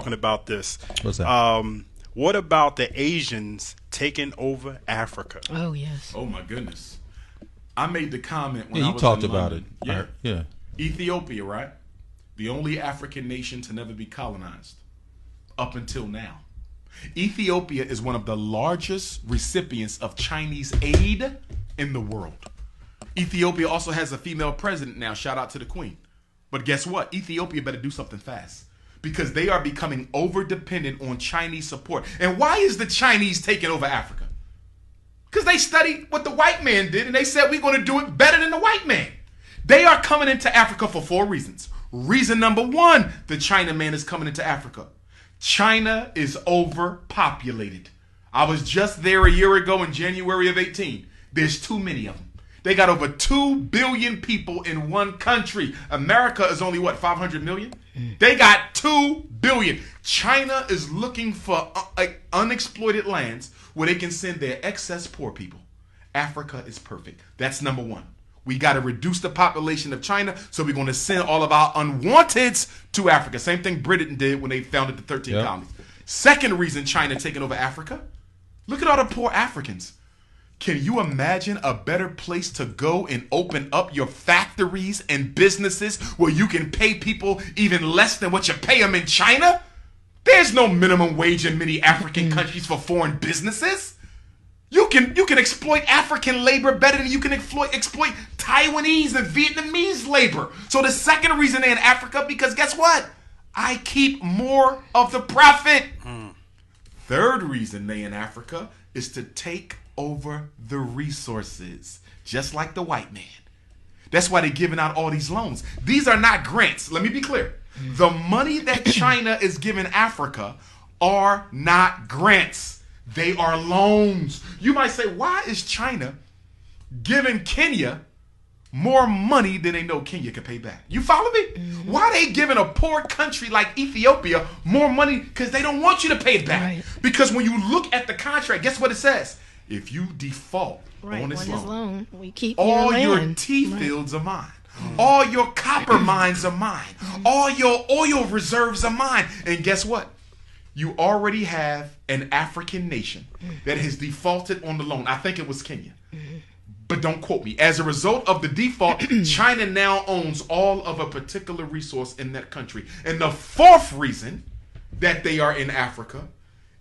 talking about this. What's that? What about the Asians taking over Africa? Oh yes. Oh my goodness. I made the comment when Yeah, I you was talked in about London. it. Yeah. Yeah. Ethiopia, right? The only African nation to never be colonized up until now. Ethiopia is one of the largest recipients of Chinese aid in the world. Ethiopia also has a female president now. Shout out to the queen. But guess what? Ethiopia better do something fast because they are becoming over dependent on Chinese support. And why is the Chinese taking over Africa? Because they studied what the white man did and they said we're going to do it better than the white man. They are coming into Africa for 4 reasons. Reason number 1, the China man is coming into Africa. China is overpopulated. I was just there a year ago in January of 18. There's too many of them. They got over 2 billion people in one country. America is only, 500 million? They got 2 billion. China is looking for unexploited lands where they can send their excess poor people. Africa is perfect. That's number 1. We got to reduce the population of China, so we're going to send all of our unwanteds to Africa. Same thing Britain did when they founded the 13 colonies. Second reason China taking over Africa, look at all the poor Africans. Can you imagine a better place to go and open up your factories and businesses where you can pay people even less than what you pay them in China? There's no minimum wage in many African countries for foreign businesses. You can exploit African labor better than you can exploit Taiwanese and Vietnamese labor. So the second reason they're in Africa, because guess what? I keep more of the profit. Third reason they in Africa is to take over the resources, just like the white man. That's why they're giving out all these loans. These are not grants. Let me be clear. The money that China is giving Africa are not grants. They are loans. You might say, why is China giving Kenya more money than they know Kenya can pay back? You follow me? Why are they giving a poor country like Ethiopia more money? Because they don't want you to pay it back. Right. Because when you look at the contract, guess what it says? If you default on this loan, we keep all your land. tea fields are mine. All your copper mines are mine. All your oil reserves are mine. And guess what? You already have an African nation that has defaulted on the loan. I think it was Kenya. But don't quote me. As a result of the default, China now owns all of a particular resource in that country. And the fourth reason that they are in Africa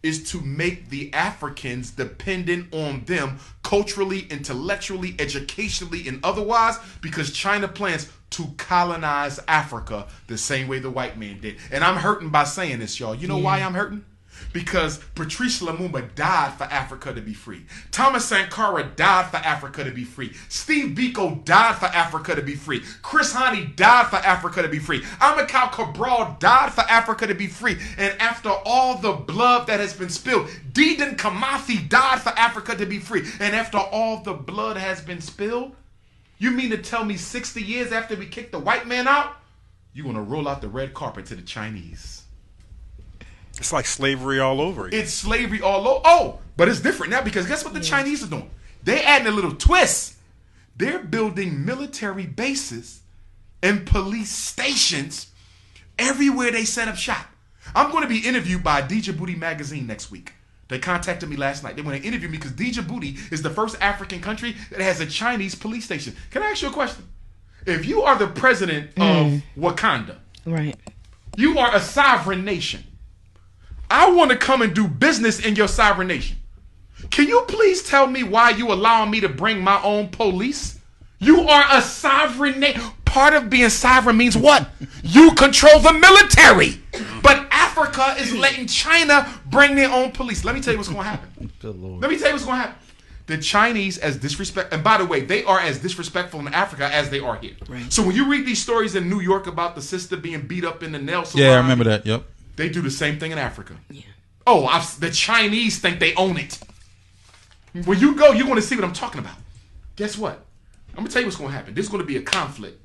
is to make the Africans dependent on them culturally, intellectually, educationally, and otherwise, because China plans to colonize Africa the same way the white man did. And I'm hurting by saying this, y'all. You know why I'm hurting? Because Patrice Lumumba died for Africa to be free. Thomas Sankara died for Africa to be free. Steve Biko died for Africa to be free. Chris Hani died for Africa to be free. Amilcar Cabral died for Africa to be free. And after all the blood that has been spilled, Dedan Kimathi died for Africa to be free. And after all the blood has been spilled, you mean to tell me 60 years after we kicked the white man out, you're going to roll out the red carpet to the Chinese? It's like slavery all over again. It's slavery all over. Oh, but it's different now because guess what the Chinese are doing? They're adding a little twist. They're building military bases and police stations everywhere they set up shop. I'm going to be interviewed by Djibouti magazine next week. They contacted me last night. They want to interview me because Djibouti is the first African country that has a Chinese police station. Can I ask you a question? If you are the president of Wakanda, Right. you are a sovereign nation. I want to come and do business in your sovereign nation. Can you please tell me why you allowing me to bring my own police? You are a sovereign nation. Part of being sovereign means what? You control the military. But Africa is letting China bring their own police. Let me tell you what's going to happen. Good Lord. Let me tell you what's going to happen. The Chinese, as disrespect, and by the way, they are as disrespectful in Africa as they are here. Right. So when you read these stories in New York about the sister being beat up in the nail salon, Yeah, I remember that. Yep. they do the same thing in Africa. Yeah. Oh, the Chinese think they own it. When you go, you're going to see what I'm talking about. Guess what? I'm going to tell you what's going to happen. There's going to be a conflict.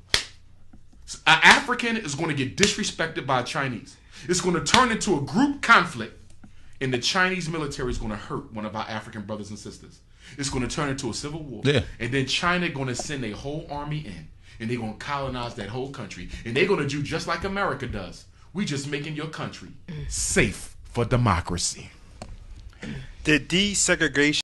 An African is going to get disrespected by a Chinese. It's going to turn into a group conflict, and the Chinese military is going to hurt one of our African brothers and sisters. It's going to turn into a civil war. Yeah. And then China going to send a whole army in, and they're going to colonize that whole country. And they're going to do just like America does. We just making your country safe for democracy. The desegregation